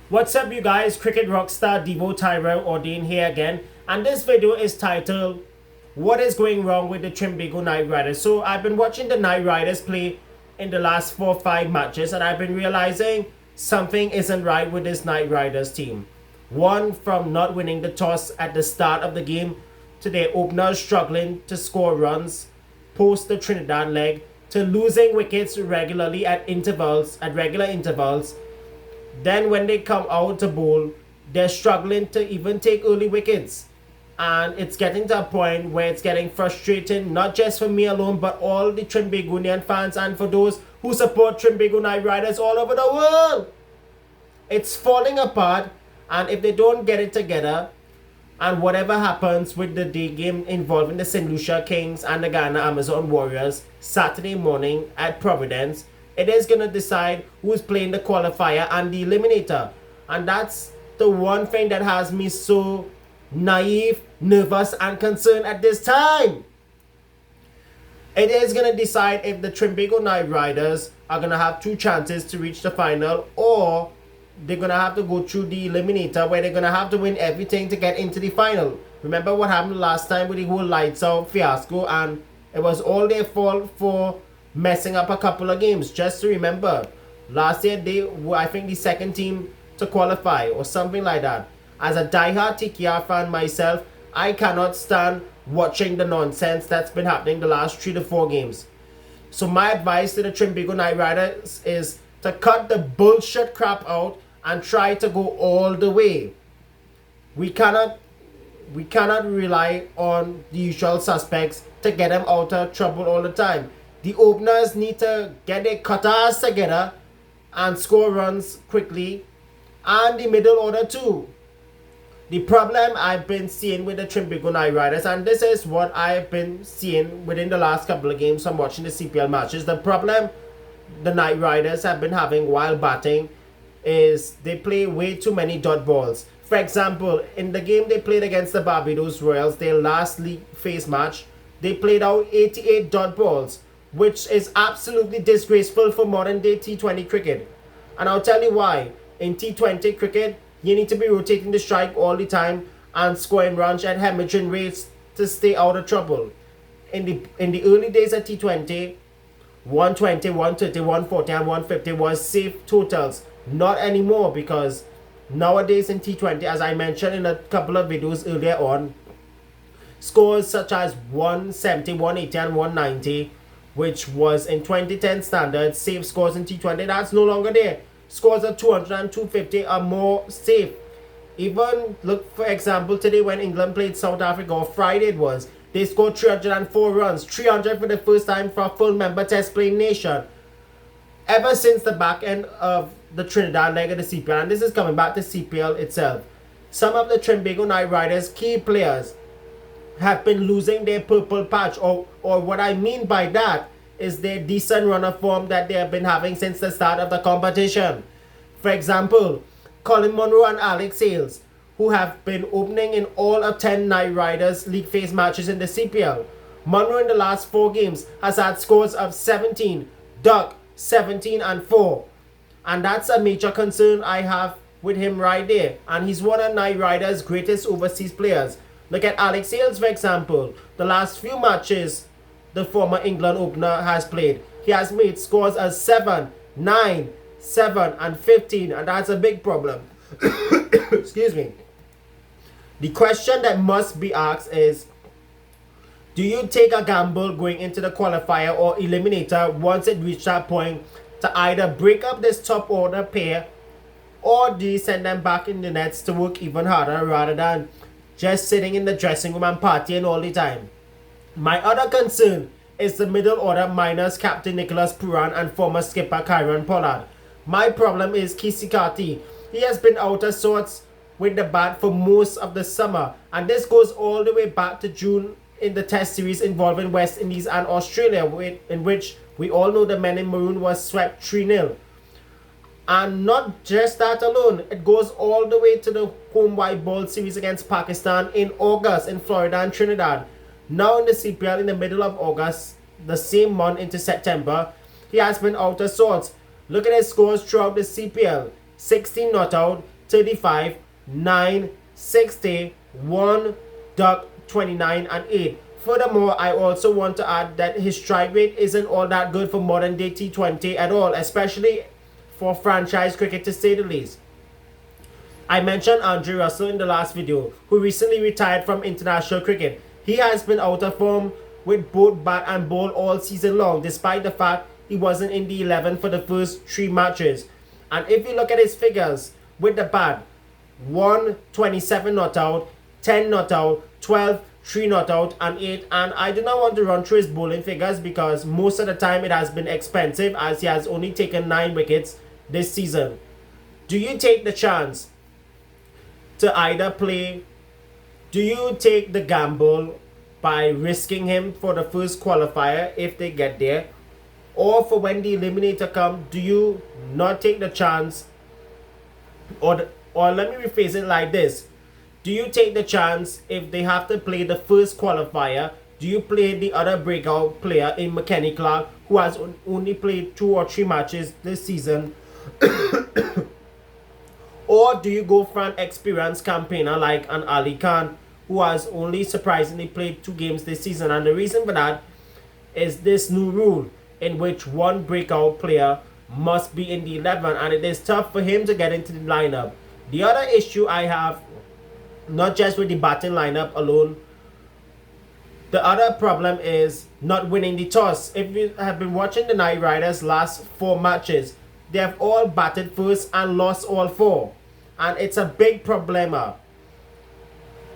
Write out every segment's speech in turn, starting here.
What's up, you guys? Cricket rockstar Devo Tyrell Ordain here again, and this video is titled "What is going wrong with the Trinbago Knight Riders?" So I've been watching the Knight Riders play in the last 4 or 5 matches, and I've been realizing something isn't right with this Knight Riders team. One, from not winning the toss at the start of the game, to their openers struggling to score runs post the Trinidad leg, to losing wickets regularly at regular intervals. Then when they come out to bowl, they're struggling to even take early wickets. And it's getting to a point where it's getting frustrating, not just for me alone, but all the Trinbagonian fans and for those who support Trinbago Knight Riders all over the world. It's falling apart, and if they don't get it together, and whatever happens with the day game involving the St. Lucia Kings and the Ghana Amazon Warriors Saturday morning at Providence, it is going to decide who's playing the qualifier and the eliminator. And that's the one thing that has me so naive, nervous, and concerned at this time. It is going to decide if the Trinbago Knight Riders are going to have 2 chances to reach the final, or they're going to have to go through the eliminator where they're going to have to win everything to get into the final. Remember what happened last time with the whole lights out fiasco, and it was all their fault for messing up a couple of games. Just to remember, last year they were, I think, the second team to qualify or something like that. As a diehard TKR fan myself, I cannot stand watching the nonsense that's been happening the last 3 to 4 games. So my advice to the Trinbago Knight Riders is to cut the bullshit crap out and try to go all the way. We cannot rely on the usual suspects to get them out of trouble all the time. The openers need to get their cutters together and score runs quickly, and the middle order too. The problem I've been seeing with the Trinbago Knight Riders, and this is what I've been seeing within the last couple of games from watching the CPL matches, the problem the Knight Riders have been having while batting is they play way too many dot balls. For example, in the game they played against the Barbados Royals, their last league phase match, they played out 88 dot balls, which is absolutely disgraceful for modern day T20 cricket. And I'll tell you why. In T20 cricket, you need to be rotating the strike all the time and scoring runs at hemorrhaging rates to stay out of trouble. In the early days of T20, 120, 130, 140 and 150 was safe totals. Not anymore, because nowadays in T20, as I mentioned in a couple of videos earlier on, scores such as 170, 180 and 190, which was in 2010 standard safe scores in T20, that's no longer there. Scores of 200 and 250 are more safe. Even look, for example, today when England played South Africa, or Friday it was, they scored 304 runs, 300 for the first time for a full member test playing nation ever since the back end of the Trinidad leg of the CPL. And this is coming back to CPL itself. Some of the Trinbago Knight Riders key players have been losing their purple patch, or what I mean by that is their decent run of form that they have been having since the start of the competition. For example, Colin Monroe and Alex Hales, who have been opening in all of 10 Knight Riders league phase matches in the CPL. Monroe in the last 4 games has had scores of 17, Duck 17 and 4. And that's a major concern I have with him right there. And he's one of Knight Riders' greatest overseas players. Look at Alex Hales, for example. The last few matches the former England opener has played, he has made scores as 7, 9, 7 and 15, and that's a big problem. Excuse me. The question that must be asked is, do you take a gamble going into the qualifier or eliminator once it reaches that point to either break up this top order pair, or do you send them back in the nets to work even harder rather than just sitting in the dressing room and partying all the time? My other concern is the middle order minus Captain Nicholas Puran and former skipper Kyron Pollard. My problem is Kisikati. He has been out of sorts with the bat for most of the summer, and this goes all the way back to June in the test series involving West Indies and Australia, in which we all know the men in maroon was swept 3-0. And not just that alone, it goes all the way to the home white ball series against Pakistan in August in Florida and Trinidad. Now in the CPL in the middle of August, the same month into September, he has been out of sorts. Look at his scores throughout the CPL. 16 not out, 35, 9, 60, 1, duck, 29, and 8. Furthermore, I also want to add that his strike rate isn't all that good for modern day T20 at all, especially for franchise cricket to say the least. I mentioned Andre Russell in the last video, who recently retired from international cricket. He has been out of form with both bat and ball all season long, despite the fact he wasn't in the 11 for the first 3 matches. And if you look at his figures with the bat, 1, 27 not out, 10 not out, 12, 3 not out, and 8. And I do not want to run through his bowling figures because most of the time it has been expensive, as he has only taken 9 wickets this season. Do you take the chance to either play? Do you take the gamble by risking him for the first qualifier if they get there? Or for when the eliminator comes, do you not take the chance? Or let me rephrase it like this. Do you take the chance if they have to play the first qualifier? Do you play the other breakout player in McKenny Clark, who has only played 2 or 3 matches this season? Or do you go for an experienced campaigner like an Ali Khan, who has only surprisingly played 2 games this season? And the reason for that is this new rule in which one breakout player must be in the 11, and it is tough for him to get into the lineup. The other issue I have, not just with the batting lineup alone, the other problem is not winning the toss. If you have been watching the Knight Riders' last 4 matches, they have all batted first and lost all 4. And it's a big problema.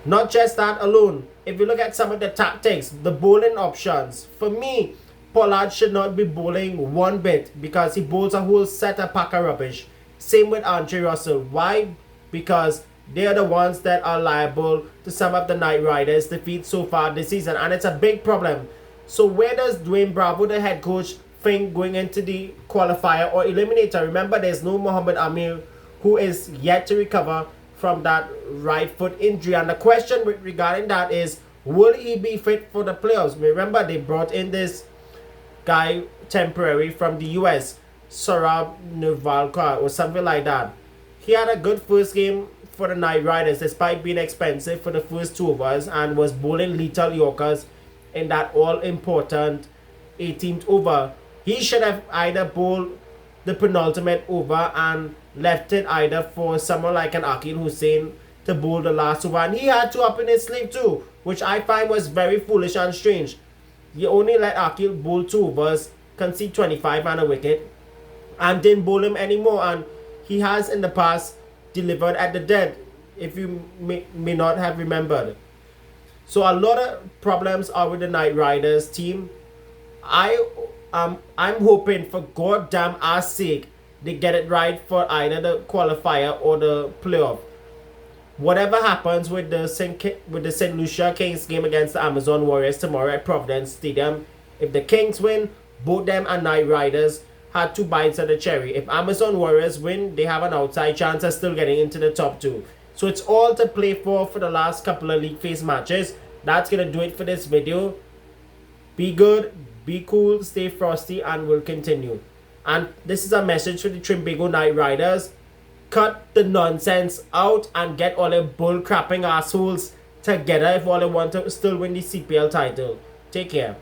Not just that alone. If you look at some of the tactics, the bowling options, for me, Pollard should not be bowling one bit because he bowls a whole set of pack of rubbish. Same with Andre Russell. Why? Because they are the ones that are liable to some of the Knight Riders' defeats so far this season, and it's a big problem. So where does Dwayne Bravo, the head coach, think going into the qualifier or eliminator? Remember, there's no Mohammad Amir, who is yet to recover from that right foot injury, and the question regarding that is, will he be fit for the playoffs? Remember, they brought in this guy temporary from the US, Saurabh Nevalkar or something like that. He had a good first game for the Knight Riders despite being expensive for the first 2 overs, and was bowling lethal Yorkers in that all-important 18th over. He should have either bowled the penultimate over and left it either for someone like an Akil Hussain to bowl the last over, and he had 2 up in his sleeve too, which I find was very foolish and strange. You only let Akil bowl 2 overs, concede 25 and a wicket, and didn't bowl him anymore. And he has in the past delivered at the dead, if you may not have remembered. So a lot of problems are with the Knight Riders team. I'm hoping, for goddamn ass sake, they get it right for either the qualifier or the playoff. Whatever happens with the St. Lucia Kings game against the Amazon Warriors tomorrow at Providence Stadium, if the Kings win, both them and Knight Riders had 2 bites of the cherry. If Amazon Warriors win, they have an outside chance of still getting into the top 2. So it's all to play for the last couple of league phase matches. That's going to do it for this video. Be good, be cool, stay frosty, and we'll continue. And this is a message for the Trinbago Knight Riders. Cut the nonsense out and get all the bull crapping assholes together if all they want to still win the CPL title. Take care.